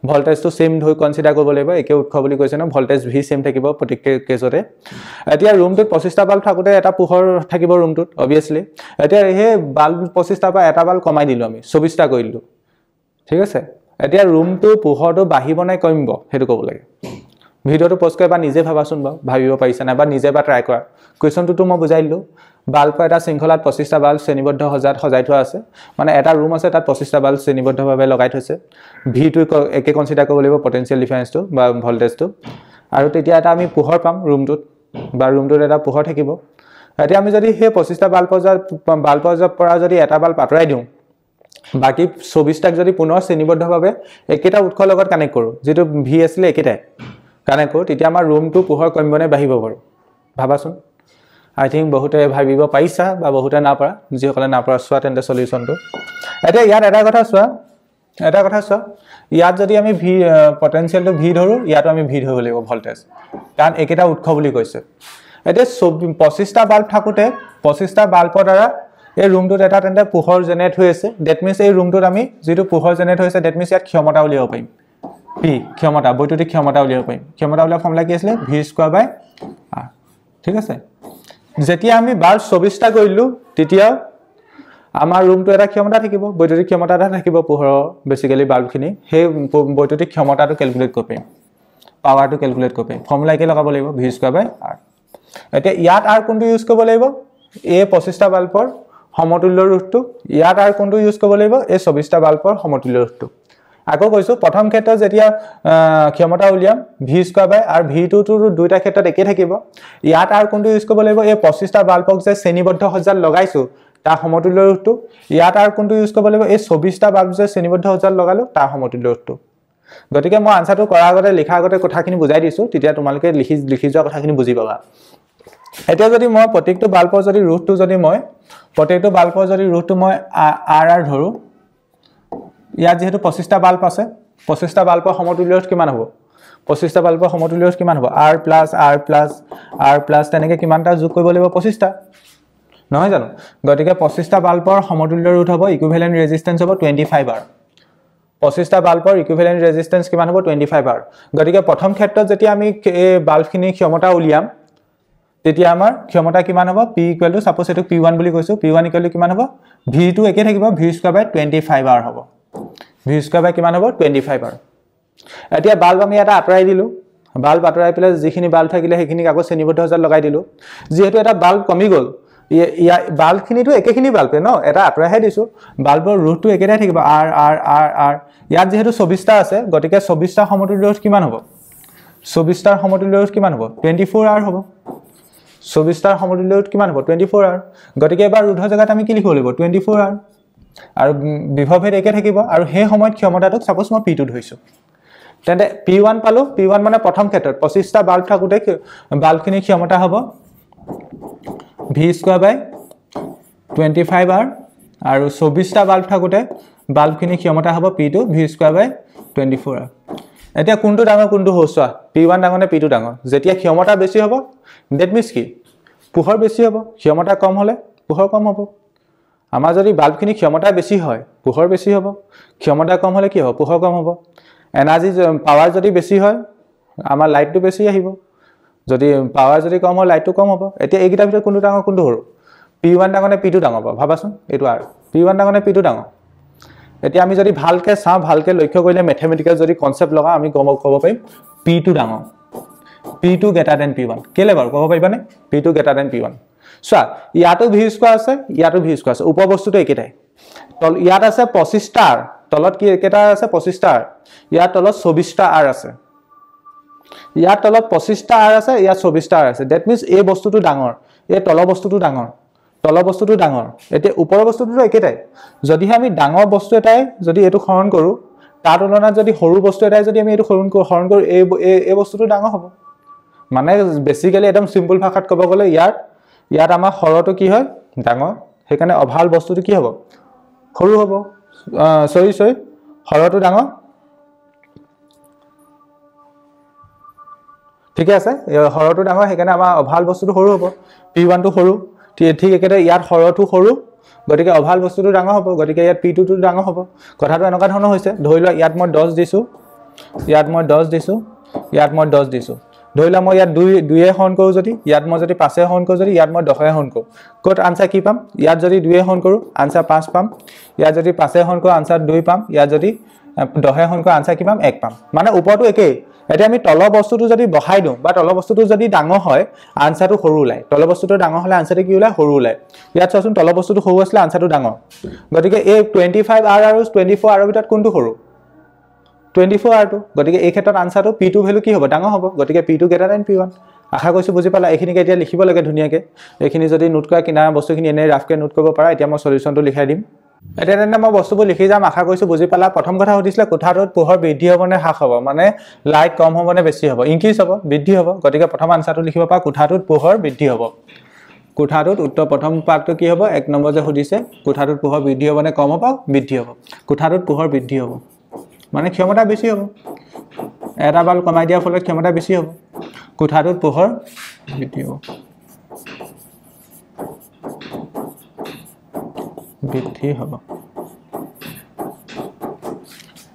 ভোল্টেজটো সেম ধৈ কনসিডাৰ কৰিব লাগিব একে উৎস বুলি কৈছে ন ভোল্টেজ ভি সেম থাকিব প্ৰত্যেক কেছতে এতিয়া ৰুমটোত 25টা বাল্ব থাকুতে এটা পোহৰ থাকিব ৰুমটোত অবিয়াসলি এতিয়া হে বাল্ব 25টা পৰা এটা বাল্ব কমাই দিলো আমি 24টা কৰিলো ঠিক আছে এতিয়া ৰুমটো পোহৰটো বাঢ়িব নে কমিব হেতু ক'ব লাগে ভিডিওটো পোষ্ট কৰিবা নিজে ভাবাচোন ভাবিব পাৰিছা না বা নিজে বা ট্ৰাই কৰা কোৱেশ্চনটো মই বুজাইলো বাল্ব এটা শৃংখলাত 25টা বাল্ব শ্ৰেণীবদ্ধ সজাত সজাই থোৱা আছে মানে এটা ৰুম আছে তাত 25টা বাল্ব শ্ৰেণীবদ্ধভাৱে লগাই থৈছে ভিটো একে কনসিডাৰ কৰিব লাগিব পটেনশিয়াল ডিফাৰেন্সটো বা ভোল্টেজটো আৰু তেতিয়া এটা আমি পোহৰ পাম ৰুমটোত বা ৰুমটোত এটা পোহৰ থাকিব এতিয়া আমি যদি হে 25টা বাল্বৰ পৰা যদি এটা বাল্ব আঁতৰাই দিওঁ বাকি 24টাক যদি পুনৰ শ্ৰেণীবদ্ধভাৱে একেটা উৎসৰ লগত কানেক্ট কৰো যেটো ভি আছিল একেটাই কানেক্ট কৰো তেতিয়া আমাৰ ৰুমটো পোহৰ কমিব নে বাঢ়িব বাৰু ভাবাচোন আই থিংক বহুতে ভাবিব পাইছা বা বহুতে না পাৰা যিসকলে না পাৰা সোৱা তেন্তে সলিউশনটো এটা ইয়াত এটা কথা সোৱা ইয়াত যদি আমি ভি পটেনশিয়ালটো ভি ধৰো ইয়াতো আমি ভি ধৰিব লাগিব ভোল্টেজ কাৰণ একেটা উৎস বুলি কৈছে এটা 25টা বাল্ব থাকুতে 25টা বাল্বৰ দ্বাৰা এই ৰুমটোত এটা তেন্তে পোহৰ জেনেৰেট হৈ আছে দ্যাট মিন্স এই ৰুমটোত আমি যেটো পোহৰ জেনেৰেট হৈছে দ্যাট মিন্স ইয়াত ক্ষমতা উলিয়াব পাৰিম পি ক্ষমতা বৈদ্যুতিক ক্ষমতা উলিয়াব পাৰিম ক্ষমতা উলিয়াৰ ফৰ্মুলা কি আছিল v² r ঠিক আছে যেতিয়া আমি বাল্ব 24টা কৰিলো তেতিয়া আমাৰ ৰুমটো এটা ক্ষমতা থাকিব বৈদ্যুতিক ক্ষমতা এটা থাকিব পোহৰ বেসিক্যালি বাল্বখিনি হে বৈদ্যুতিক ক্ষমতাটো ক্যালকুলেট কৰিব পাৰিম পাৱাৰটো ক্যালকুলেট কৰিব পাৰিম ফৰ্মুলা কি লগাব লাগিব v² r এতিয়া ইয়াত r কোনটো ইউজ কৰিব লাগিব এই 25টা বাল্বৰ সমতুল্য ৰুটটো ইয়াত r কোনটো ইউজ কৰিব লাগিব এই 24টা বাল্বৰ সমতুল্য ৰুটটো আকৌ কৈছো প্ৰথম ক্ষেত্ৰত যেতিয়া ক্ষমতা উলিয়াম v² r v2 টো দুইটা ক্ষেত্ৰত একে থাকিব ইয়াত r কোনটো ইউজ কৰিব লাগিব এই 25টা বাল্বক যে শ্ৰেণীবদ্ধ সজাত লগাইছো তাৰ সমতুল্য ৰুটটো ইয়াত r কোনটো ইউজ কৰিব লাগিব এই 24টা বাল্ব যে শ্ৰেণীবদ্ধ সজাত লগালো তাৰ সমতুল্য ৰুটটো গতিকে মই আনসাৰটো কৰাৰ আগতে লিখাৰ আগতে কথাখিনি বুজাই দিছো তেতিয়া তোমালোকে লিখি যোৱা কথাখিনি বুজি পাবা এতিয়া যদি মই প্ৰত্যেকটো বাল্বৰ যদি ৰুটটো যদি মই প্ৰত্যেকটো বাল্বৰ যদি ৰুটটো মই আৰ আৰ ধৰো ইয়াত যেহেতু 25টা বাল্ব আছে 25টা বাল্বৰ সমতুল্য ৰুট কিমান হ'ব 25টা বাল্বৰ সমতুল্য ৰুট কিমান হ'ব r প্লাস তেনেকৈ কিমানটা যোগ কৰিব লাগিব 25টা নহয় জানো গতিকে 25টা বাল্বৰ সমতুল্য ৰুট হ'ব ইকুইভ্যালেন্ট ৰেজিস্ট্যান্স হ'ব 25 r 25টা বাল্বৰ ইকুইভ্যালেন্ট ৰেজিস্ট্যান্স কিমান হ'ব 25 r গতিকে প্ৰথম ক্ষেত্ৰত যেতিয়া আমি এই বাল্বখিনি ক্ষমতা উলিয়াম তেতিয়া আমাৰ ক্ষমতা কিমান হ'ব p = সাপোজ এটো p1 বুলি কৈছো p1 = কিমান হ'ব v2 একে থাকিব v2/25 r হ'ব v2 কিমান হ'ব 25 r এতিয়া বাল্ব আমি এটা আঁতৰাই দিলো বাল্ব আঁতৰাই পেলাই যিখিনি বাল্ব থাকিলে সেইখিনি আকৌ শ্ৰেণীবদ্ধ হিচাপে লগাই দিলো যেহেতু এটা বাল্ব কমি গল বাল্বখিনিটো একেখিনি বাল্বে ন এটা আঁতৰাইহে দিছো বাল্বৰ ৰুটটো একেটাই থাকিব r r r r ইয়াত যেহেতু 24টা আছে গতিকে 24টা সমতুল্য ৰুট কিমান হ'ব 24টাৰ সমতুল্য ৰুট কিমান হ'ব 24 r হ'ব 24টাৰ সমতুল্য ৰুট কিমান হ'ব 24 r গতিকে এবাৰ ৰুটৰ জায়গাত আমি কি লিখিব লাগিব 24 r আৰু বিভৱভেদ একে থাকিব আৰু সেই সময়ত ক্ষমতাটোক সাপোজ মই p2 ধৰিছো তেন্তে p1 পালো p1 মানে প্ৰথম ক্ষেত্ৰত 25টা বাল্ব থাকুতে বাল্বখিনি ক্ষমতা হ'ব v2/25 r আৰু 24টা বাল্ব থাকুতে বাল্বখিনি ক্ষমতা হ'ব p2 v2/24 r এতিয়া কোনটো ডাঙৰ কোনটো হসোৱা p1 ডাঙৰ নে p2 ডাঙৰ যেতিয়া ক্ষমতা বেছি হ'ব দ্যাট মিন্স কি পোহৰ বেছি হ'ব ক্ষমতা কম হলে পোহৰ কম হ'ব আমাৰ যদি বাল্বখিনি ক্ষমতা বেছি হয় পোহৰ বেছি হ'ব ক্ষমতা কম হলে কি হ'ব পোহৰ কম হ'ব এনাৰ্জি পাৱাৰ যদি বেছি হয় আমাৰ লাইটটো বেছি আহিব যদি পাৱাৰ যদি কম হয় লাইটটো কম হ'ব এতিয়া এইকেইটা ভিতৰত কোনটো ডাঙৰ কোনটো সৰু p1 ডাঙৰ নে p2 ডাঙৰ ভাবাচোন এইটো আৰু p1 ডাঙৰ নে p2 ডাঙৰ এতিয়া আমি যদি ভালকে চাওঁ ভালকে লক্ষ্য কৰিলে ম্যাথমেটিক্যাল যদি কনসেপ্ট লগা আমি ক'ব পাৰিম p2 ডাঙৰ p2 greater than p1 কেলে বাৰু ক'ব পাৰিবানে p2 greater than p1 so ইয়াতো v স্কয়াৰ আছে ইয়াতো v স্কয়াৰ আছে উপবস্তুটো একেটাই তল ইয়াত আছে 25টা r তলত কি একেটা আছে 25টা r ইয়াত তলত 24টা r আছে ইয়াত তলত 25টা r আছে ইয়াত 24টা r আছে দ্যাট মিন্স এই বস্তুটো ডাঙৰ এই তল বস্তুটো ডাঙৰ এতিয়া ওপৰৰ বস্তুটো একেটাই যদি আমি ডাঙৰ বস্তু এটাই যদি এটো হৰণ কৰো তাৰ তুলনাত যদি সৰু বস্তু এটাই যদি আমি এটো হৰণ কৰো এই বস্তুটো ডাঙৰ হ'ব মানে বেসিক্যালি একদম সিম্পল ভাষাত ক'ব গলে ইয়াত আমাৰ হৰটো কি হয় ডাঙৰ সেইকাৰণে অভাল বস্তুটো কি হ'ব সৰু হ'ব সৰি হৰটো ডাঙৰ ঠিক আছে হৰটো ডাঙৰ সেইকাৰণে আমাৰ অভাল বস্তুটো সৰু হ'ব p1 টো সৰু ঠিক একেদৰে ইয়াত হৰটো সৰু গতিকে অভাল বস্তুটো ডাঙৰ হ'ব গতিকে ইয়াত p2 টো ডাঙৰ হ'ব কথাটো এনেকুৱা ধৰণৰ হৈছে ধৰি লোৱা ইয়াত মই 10 দিছো ইয়াত মই 10 দিছো ইয়াত মই 10 দিছো ধৰি লোৱা মই ইয়াত 2 এ হৰণ কৰো যদি ইয়াত মই যদি 5 এ হৰণ কৰো যদি ইয়াত মই 10 এ হৰণ কৰো কোট আনসাৰ কি পাম ইয়াত যদি 2 এ হৰণ কৰো আনসাৰ 5 পাম ইয়াত যদি 5 এ হৰণ কৰো আনসাৰ 2 পাম ইয়াত যদি 10 এ হৰণ কৰো আনসাৰ কি পাম 1 পাম মানে ওপৰটো একেই এতিয়া আমি তল বস্তুটো যদি বহাই দিও বা তল বস্তুটো যদি ডাঙৰ হয় আনসাৰটো সৰু ওলাই তল বস্তুটো ডাঙৰ হলে আনসাৰটো কি ওলাই সৰু ওলাই ইয়াত চাচোন তল বস্তুটো সৰু আছিল আনসাৰটো ডাঙৰ গতিকে এই 25r আৰু 24r ৰ ভিতৰত কোনটো সৰু 24r টো গতিকে এই ক্ষেত্ৰত আনসাৰটো p2 ভ্যালু কি হ'ব ডাঙৰ হ'ব গতিকে p2 greater than p1 আশা কৰিছো বুজি পালা এইখিনিকে এতিয়া লিখিব লাগে ধুনিয়াকে এইখিনি যদি নোট কৰা কিনা বস্তুখিনি এনে ৰাফকে নোট কৰিব পাৰা এতিয়া মই সলিউশনটো লিখাই দিম এতিয়া তেনে মই বস্তুবোৰ লিখি যাম আশা কৰিছো বুজি পালা প্ৰথম কথা সুধিছিলে কোঠাটোত পোহৰ বৃদ্ধি হ'ব নে হ্ৰাস হ'ব মানে লাইট কম হ'ব নে বেছি হ'ব ইনক্ৰিজ হ'ব বৃদ্ধি হ'ব গতিকে প্ৰথম আনসাৰটো লিখিব পাৰা কোঠাটোত পোহৰ বৃদ্ধি হ'ব কোঠাটোত উত্তৰ প্ৰথম পাকটো কি হ'ব এক নম্বৰ যে সুধিছে কোঠাটোত পোহৰ বৃদ্ধি হ'ব নে কম হ'ব বৃদ্ধি হ'ব কোঠাটোত পোহৰ বৃদ্ধি হ'ব মানে ক্ষমতা বেছি হ'ব এটা বাল্ব কমাই দিয়াৰ ফলত ক্ষমতা বেছি হ'ব কোঠাটোত পোহৰ বৃদ্ধি হ'ব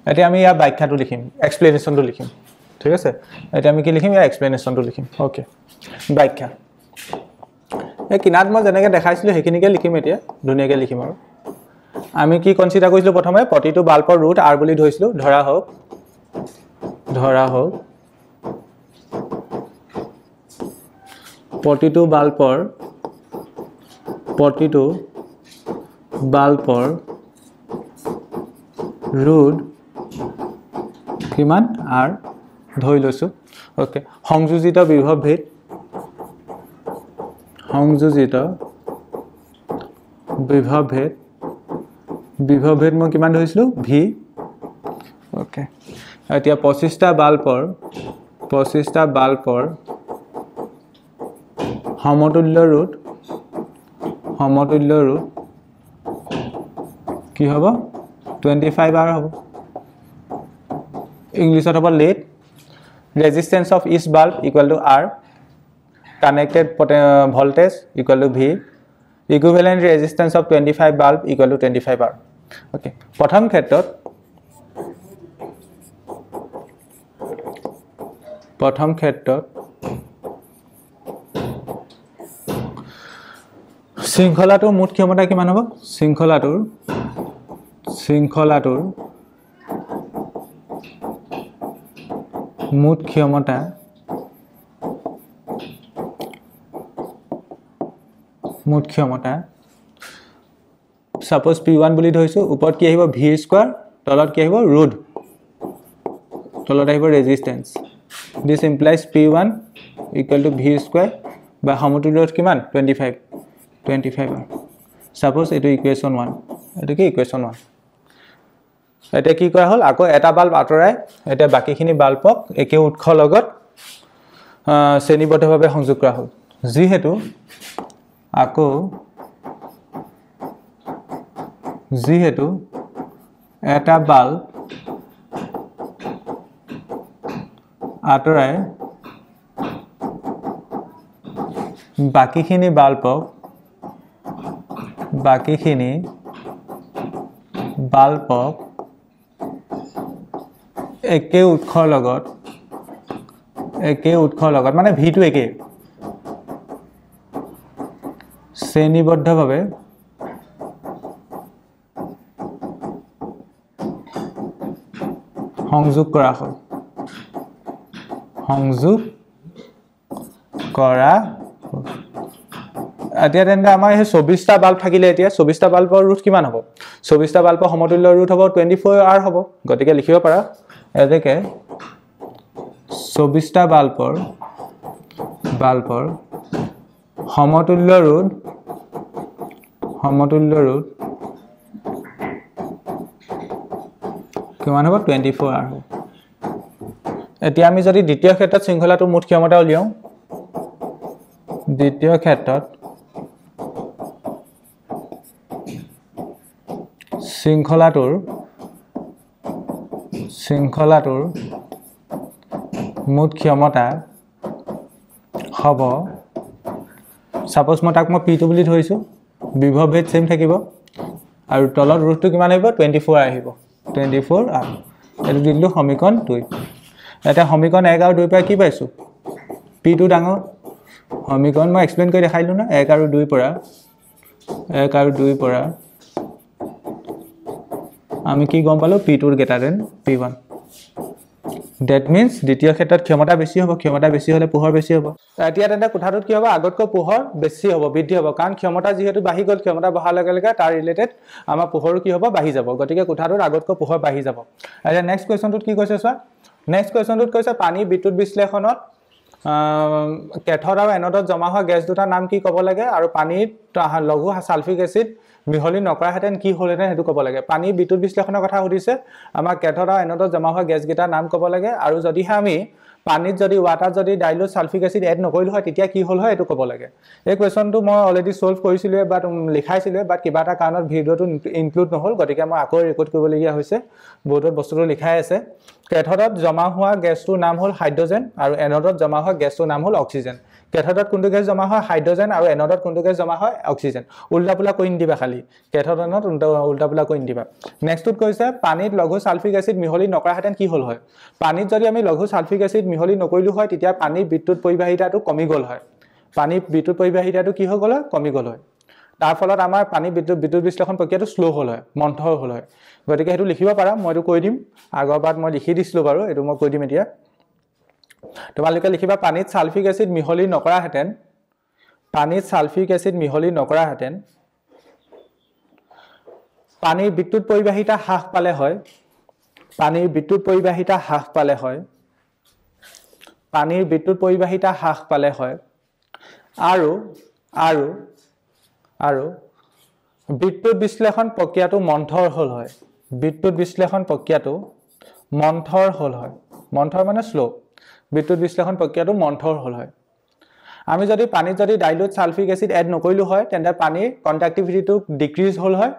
এতিয়া আমি ইয়াৰ ব্যাখ্যাটো লিখিম এক্সপ্লেনেশনটো লিখিম ঠিক আছে এতিয়া আমি কি লিখিম ইয়াৰ এক্সপ্লেনেশনটো লিখিম ওকে ব্যাখ্যা এই কিনাত মই যেনেকৈ দেখাইছিলো সেইখিনিকে লিখিম এতিয়া ধুনিয়াকৈ লিখিম আৰু আমি কি কনসিডাৰ কৰিছিলো প্ৰথমে প্ৰতিটো বাল্বৰ ৰুট r বুলি ধৰিছিলো ধৰা হোক প্ৰতিটো বাল্বৰ ৰুট কিমান r ধৰি লৈছো ওকে সংযোজিত বিভৱভেদ মই কিমান ধৰিছিলো v ওকে এতিয়া 25টা বাল্বৰ সমতুল্য ৰোধ কি হ'ব 25 R হ'ব ইংলিছত হ'ব late resistance of each bulb equal to R connected voltage equal to V equivalent resistance of 25 bulb equal to 25 R okay প্ৰথম ক্ষেত্ৰত শৃংখলাটোৰ মুঠ ক্ষমতা কিমান হ'ব শৃংখলাটোৰ মুঠ ক্ষমতা সাপোজ P1 বুলি ধৰিছো ওপৰত কি আহিব V স্কয়াৰ তলত কি আহিব ৰোধ তলত আহিব ৰেজিস্ট্যান্স this implies P1 equal to V square বা সমতুল্য ৰোধ কিমান 25 সাপোজ এটো ইকুৱেচন 1 এটো কি ইকুৱেচন 1 এটা কি কৰা হল আকৌ এটা বাল্ব আঁতৰাই এটা বাকিখিনি বাল্বক একে উৎস লগত শ্ৰেণীবদ্ধভাৱে সংযোগ কৰা হল যিহেতু এটা বাল্ব আঁতৰাই বাকিখিনি বাল্বক একে উৎসৰ লগত মানে V টো একে শ্ৰেণীবদ্ধভাৱে সংযোগ কৰা হ'ল এতিয়া তেন্তে আমাৰ এই 24টা বাল্ব থাকিলে এতিয়া 24টা বাল্বৰ ৰোধ কিমান হ'ব 24টা বাল্বৰ সমতুল্য ৰোধ হ'ব 24 R হ'ব গতিকে লিখিব পাৰা এতেকে 24টা বাল্বৰ সমতুল্য ৰোধ কিমান হ'ব 24 R হ'ব এতিয়া আমি যদি দ্বিতীয় ক্ষেত্ৰত শৃংখলাটোৰ মুঠ ক্ষমতা উলিয়াও দ্বিতীয় ক্ষেত্ৰত শৃংখলাটোৰ মুঠ ক্ষমতা হ'ব সাপোজ মই তাক মই P2 বুলি ধৰিছো বিভৱ ভেদ সেম থাকিব আৰু তলত ৰোধটো কিমান আহিব 24 আহিব 24 R এটো দিলু সমীকৰণ 2 এটা সমীকৰণ 1 আৰু 2 পৰা কি পাইছো P2 ডাঙৰ সমীকৰণ মই এক্সপ্লেইন কৰি দেখাইলো না 1 আৰু 2 পৰা আমি কি গম পালো P2 greater than P1 that means দ্বিতীয় ক্ষেত্ৰত ক্ষমতা বেছি হ'ব ক্ষমতা বেছি হলে পোহৰ বেছি হ'ব এতিয়া তেন্তে কোঠাটোত কি হ'ব আগতকৈ পোহৰ বেছি হ'ব বৃদ্ধি হ'ব কাৰণ ক্ষমতা যেহেতু বাঢ়ি গল ক্ষমতা বঢ়াৰ লগে লগে তাৰ ৰিলেটেড আমাৰ পোহৰ কি হ'ব বাঢ়ি যাব গতিকে কোঠাটোত আগতকৈ পোহৰ বাঢ়ি যাব এতিয়া নেক্সট কোৱেশ্চনটোত কি কৈছে চোৱা নেক্সট কোৱেশ্চনটোত কৈছে পানী বিদ্যুৎ বিশ্লেষণত কেথড আৰু এনডত জমা হোৱা গেছ দুটাৰ নাম কি ক'ব লাগে আৰু পানীত লঘু সালফিক এসিড মিহলি নকৰাহেতেন কি হলহেতেন হেতু ক'ব লাগে পানী বিদ্যুৎ বিশ্লেষণৰ কথা সুধিছে আমাৰ কেথড আৰু এনডত জমা হোৱা গেছ গিটাৰ নাম ক'ব লাগে আৰু যদিহে আমি পানীত যদি ওয়াটাৰ যদি ডাইলুট সালফিক এসিড এড নকৰিলো হয় তেতিয়া কি হল হয় এটো ক'ব লাগে এই কোৱেশ্চনটো মই অলৰেডি সলভ কৰিছিলো বাট লিখাইছিলো বাট কিবা এটা কাৰণত ভিডিওটো ইনক্লুড নহল গতিকে মই আকৌ ৰেকৰ্ড কৰিবলগীয়া হৈছে বোৰ্ডত বস্তুটো লিখাই আছে কেথডত জমা হোৱা গেছটোৰ নাম হল হাইড্ৰোজেন আৰু এনডত জমা হোৱা গেছটোৰ নাম হল অক্সিজেন কেথডত কোনটো গেছ জমা হয় হাইড্ৰোজেন আৰু এনডত কোনটো গেছ জমা হয় অক্সিজেন উল্টাপুলা কইন দিবা খালি কেথডনত উল্টাপুলা কইন দিবা নেক্সটত কৈছে পানীত লঘু সালফিক এসিড মিহলি নকৰাহেতেন কি হল হয় পানীত যদি আমি লঘু সালফিক এসিড মিহলি নকৰিলো হয় তেতিয়া পানীৰ বিদ্যুৎ পৰিবাহিতাটো কমি গল হয় পানীৰ বিদ্যুৎ পৰিবাহিতাটো কি হৈ গল কমি গল হয় তাৰ ফলত আমাৰ পানী বিদ্যুৎ বিশ্লেষণ প্ৰক্ৰিয়াটো স্লো হল হয় মন্থৰ হল হয় গতিকে হেতু লিখিব পাৰা মইটো কৈ দিম আগৰবাৰ মই লিখি দিছিলো বাৰু এটো মই কৈ দিম এতিয়া তোমালোকে লিখিবা পানীত সালফিক এসিড মিহলি নকৰাহেতেন পানীত সালফিক এসিড মিহলি নকৰাহেতেন পানীৰ বিদ্যুৎ পৰিবাহিতা হ্ৰাস পালে হয় পানীৰ বিদ্যুৎ পৰিবাহিতা হ্ৰাস পালে হয় পানীৰ বিদ্যুৎ পৰিবাহিতা হ্ৰাস পালে হয় আৰু বিদ্যুৎ বিশ্লেষণ প্ৰক্ৰিয়াটো মন্থৰ হল হয় বিদ্যুৎ বিশ্লেষণ প্ৰক্ৰিয়াটো মন্থৰ হল হয় মন্থৰ মানে স্লো বিদ্যুৎ বিশ্লেষণ প্ৰক্ৰিয়াটো মন্থৰ হল হয় আমি যদি পানীত যদি ডাইলুট সালফিক এসিড এড নকৰিলো হয় তেন্তে পানীৰ কন্ডাক্টিভিটিটো ডিক্ৰিজ হল হয়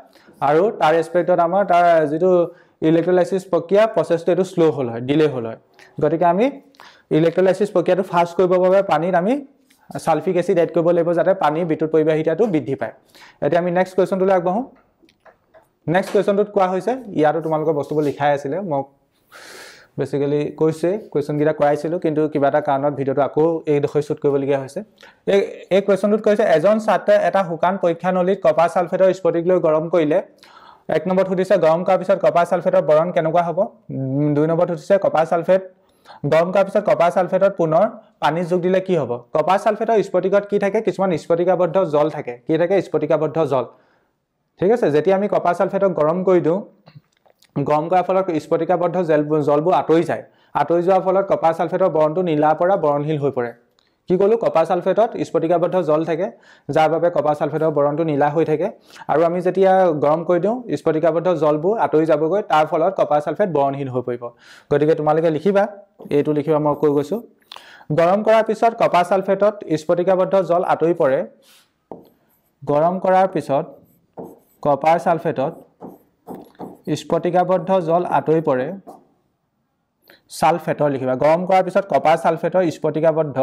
আৰু তাৰ ৰেসপেক্টত আমাৰ তাৰ যেটো ইলেক্ট্ৰোলাইসিস প্ৰক্ৰিয়া প্ৰসেসটো এটো স্লো হল হয় ডিলে হল হয় গতিকে আমি ইলেক্ট্ৰোলাইসিস প্ৰক্ৰিয়াটো ফাস্ট কৰিবৰ বাবে পানীত আমি সালফিক এসিড এড কৰিব লাগিব যাতে পানীৰ বিদ্যুৎ পৰিবাহিতাটো বৃদ্ধি পায় এতিয়া আমি নেক্সট কোৱেশ্চনটোলৈ আগবাঢ়ো নেক্সট কোৱেশ্চনটোত কোৱা হৈছে ইয়াতো তোমালোকৰ বস্তুবোৰ লিখাই আছিল মই বেসিক্যালি কৈছে কোৱেশ্চন গিটা কৰাইছিল কিন্তু কিবা এটা কাৰণত ভিডিওটো আকৌ এই দখৈ শুট কৰিবলগীয়া হৈছে এই কোৱেশ্চনটোত কৈছে এজন ছাত্ৰই এটা হুকান পৰীক্ষা নলীত কপাৰ সালফেটৰ স্ফটিক লৈ গৰম কৰিলে এক নম্বৰ সুধিছে গৰম কৰাৰ পিছত কপাৰ সালফেটৰ বৰণ কেনেকুৱা হ'ব দুই নম্বৰ সুধিছে কপাৰ সালফেট গৰম কৰাৰ পিছত কপাৰ সালফেটত পুনৰ পানী যোগ দিলে কি হ'ব কপাৰ সালফেটৰ স্ফটিকত কি থাকে কিছুমান স্ফটিকাবদ্ধ জল থাকে কি থাকে স্ফটিকাবদ্ধ জল ঠিক আছে যেতিয়া আমি কপাৰ সালফেটক গৰম কৰি দিওঁ গৰম কৰাৰ ফলত স্ফটিকাবদ্ধ জলবোৰ আঁতৰি যায় আঁতৰি যোৱাৰ ফলত কপাৰ সালফেটৰ বৰণটো নীলাৰ পৰা বৰণহীন হৈ পৰে কি কলো কপাৰ সালফেটত স্ফটিকাবদ্ধ জল থাকে যাৰ বাবে কপাৰ সালফেটৰ বৰণটো নীলা হৈ থাকে আৰু আমি যেতিয়া গৰম কৰি দিওঁ স্ফটিকাবদ্ধ জলবোৰ আঁতৰি যাবগৈ তাৰ ফলত কপাৰ সালফেট বৰণহীন হৈ পৰিব গতিকে তোমালোকে লিখিবা এইটো লিখিবা মই কৈ গৈছো গৰম কৰাৰ পিছত কপাৰ সালফেটত স্ফটিকাবদ্ধ জল আঁতৰি পৰে গৰম কৰাৰ পিছত কপাৰ সালফেটত স্ফটিকাবদ্ধ জল আঁতৰি পৰে সালফেটৰ লিখিবা গৰম কৰাৰ পিছত কপাৰ সালফেটৰ স্ফটিকাবদ্ধ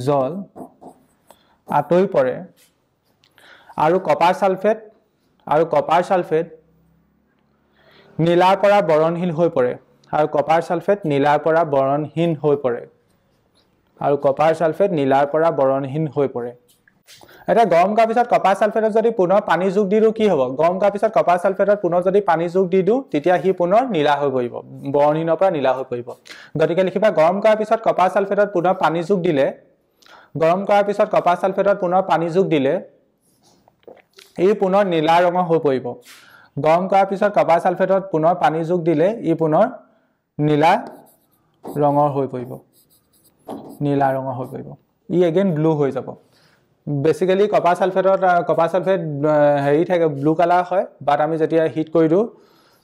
জল আঁতৰি পৰে আৰু কপাৰ সালফেট নীলাৰ পৰা বৰণহীন হৈ পৰে আৰু কপাৰ সালফেট নীলাৰ পৰা বৰণহীন হৈ পৰে আৰু কপাৰ সালফেট নীলাৰ পৰা বৰণহীন হৈ পৰে এটা গৰম কৰাৰ পিছত কপাৰ সালফেটত যদি পুনৰ পানী যোগ দিও কি হ'ব গৰম কৰাৰ পিছত কপাৰ সালফেটত পুনৰ যদি পানী যোগ দিও তেতিয়া হি পুনৰ নীলা হৈ পৰিব বৰণহীনৰ পৰা নীলা হৈ পৰিব গতিকে লিখিবা গৰম কৰাৰ পিছত কপাৰ সালফেটত পুনৰ পানী যোগ দিলে গৰম কৰাৰ পিছত কপাৰ সালফেটত পুনৰ পানী যোগ দিলে ই পুনৰ নীলা ৰঙৰ হৈ পৰিব গৰম কৰাৰ পিছত কপাৰ সালফেটত পুনৰ পানী যোগ দিলে ই পুনৰ নীলা ৰঙৰ হৈ পৰিব ই এগেইন ব্লু হৈ যাব বেসিক্যালি কপাৰ সালফেট হেৰি থাকে ব্লু কালাৰ হয় বাট আমি যেতিয়া হিট কৰি দিও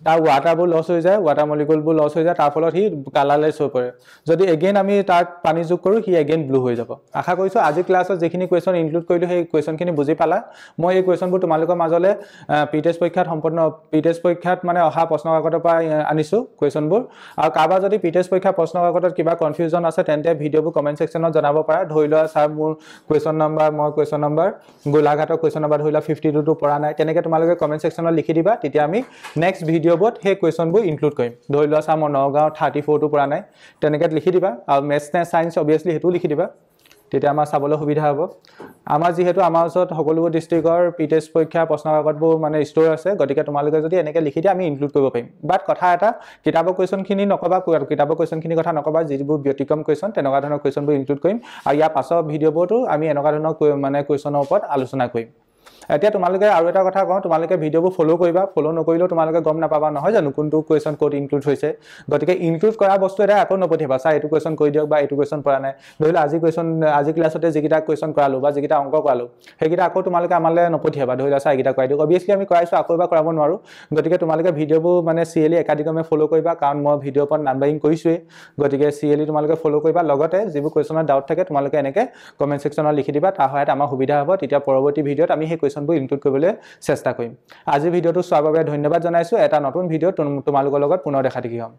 তাৰ ওয়াটাৰবোৰ লস হৈ যায় ওয়াটাৰ মলিকুলবোৰ লস হৈ যায় তাৰ ফলত হি কালাৰলেস হৈ পৰে যদি এগেইন আমি তাত পানী যোগ কৰো হি এগেইন ব্লু হৈ যাব আশা কৰিছো আজি ক্লাছত যেখিনি কোৱেশ্চন ইনক্লুড কৰিলো সেই কোৱেশ্চনখিনি বুজি পালা মই এই কোৱেশ্চনবোৰ তোমালোকৰ মাজলে পিটেষ্ট পৰীক্ষাত মানে অহা প্ৰশ্নকাকতৰ পৰা আনিছো কোৱেশ্চনবোৰ আৰু কাবা যদি পিটেষ্ট পৰীক্ষা প্ৰশ্নকাকতত কিবা কনফিউজন আছে তেন্তে ভিডিওবোৰ কমেন্ট সেকশনত জনাব পাৰা ধৰি লোৱা স্যাৰ মোৰ কোৱেশ্চন নম্বৰ গোলাঘাটৰ কোৱেশ্চন নম্বৰ ধৰি লোৱা 52 টো পৰা নাই তেনেকে তোমালোকে কমেন্ট সেকশনত লিখি দিবা তেতিয়া আমি নেক্সট ভিডিওবোৰত সেই কোৱেশ্চনবোৰ ইনক্লুড কৰিম ধৰি লোৱা স্যাৰ মই নগাঁও 34 টো পৰা নাই তেনেকে লিখি দিবা আৰু মেথছ নে সায়েন্স অবিয়াসলি হেতু লিখি দিবা তেতিয়া আমাৰ চাবলৈ সুবিধা হ'ব আমাৰ যেহেতু আমাৰ ওচৰত সকলোবোৰ ডিস্ট্ৰিক্টৰ পিটেষ্ট পৰীক্ষা প্ৰশ্নকাকতবোৰ মানে ষ্টৰ আছে গতিকে তোমালোকে যদি এনেকে লিখি দিয়া আমি ইনক্লুড কৰিব পাৰিম বাট কথা এটা কিতাপৰ কোৱেশ্চনখিনি নকবা কিতাপৰ কোৱেশ্চনখিনি কথা নকবা যিবোৰ ব্যতিক্ৰম কোৱেশ্চন তেনেকুৱা ধৰণৰ কোৱেশ্চনবোৰ ইনক্লুড কৰিম আৰু ইয়াৰ পাছৰ ভিডিওবোৰতো আমি এনেকুৱা ধৰণৰ মানে কোৱেশ্চনৰ ওপৰত আলোচনা কৰিম এতিয়া তোমালোকে আৰু এটা কথা কওঁ তোমালোকে ভিডিওবোৰ ফলো কৰিবা ফলো নকৰিলেও তোমালোকে গম নাপাবা নহয় জানো কোনটো কোৱেশ্চন কোড ইনক্লুড হৈছে গতিকে ইনক্লুড কৰা বস্তু এটা আকৌ নপঠিবা স্যাৰ এইটো কোৱেশ্চন কৈ দিয়ক বা এইটো কোৱেশ্চন পৰা নাই ধৰিলে আজি ক্লাছতে যিকিটা কোৱেশ্চন কৰালো বা যিকিটা অংক কৰালো সেইকিটা আকৌ তোমালোকে আমালে নপঠিবা ধৰিলে স্যাৰ এইকিটা কৰাই দিয়ক অবিয়াসলি আমি কৰাইছো আকৌ এবাৰ কৰাব নোৱাৰো গতিকে তোমালোকে ভিডিওবোৰ মানে সিএলি একাডেমিয়ে ফলো কৰিবা কাৰণ মই ভিডিও ওপৰত নাম্বাৰিং কৰিছোৱে গতিকে সিএলি তোমালোকে ফলো কৰিবা লগতে যিবোৰ কোৱেশ্চনৰ ডাউট থাকে তোমালোকে এনেকে কমেন্ট সেকশনত লিখি দিবা তাৰ সহায়ত আমাৰ সুবিধা হ'ব তেতিয়া পৰৱৰ্তী ভিডিওত আমি সেই কোৱেশ্চনবোৰ ইনক্লুড কৰিবলৈ চেষ্টা কৰিম আজি ভিডিওটো চোৱাৰ বাবে ধন্যবাদ জনাইছো এটা নতুন ভিডিও তোমালোকৰ লগত পুনৰ দেখা দেখি হ'ম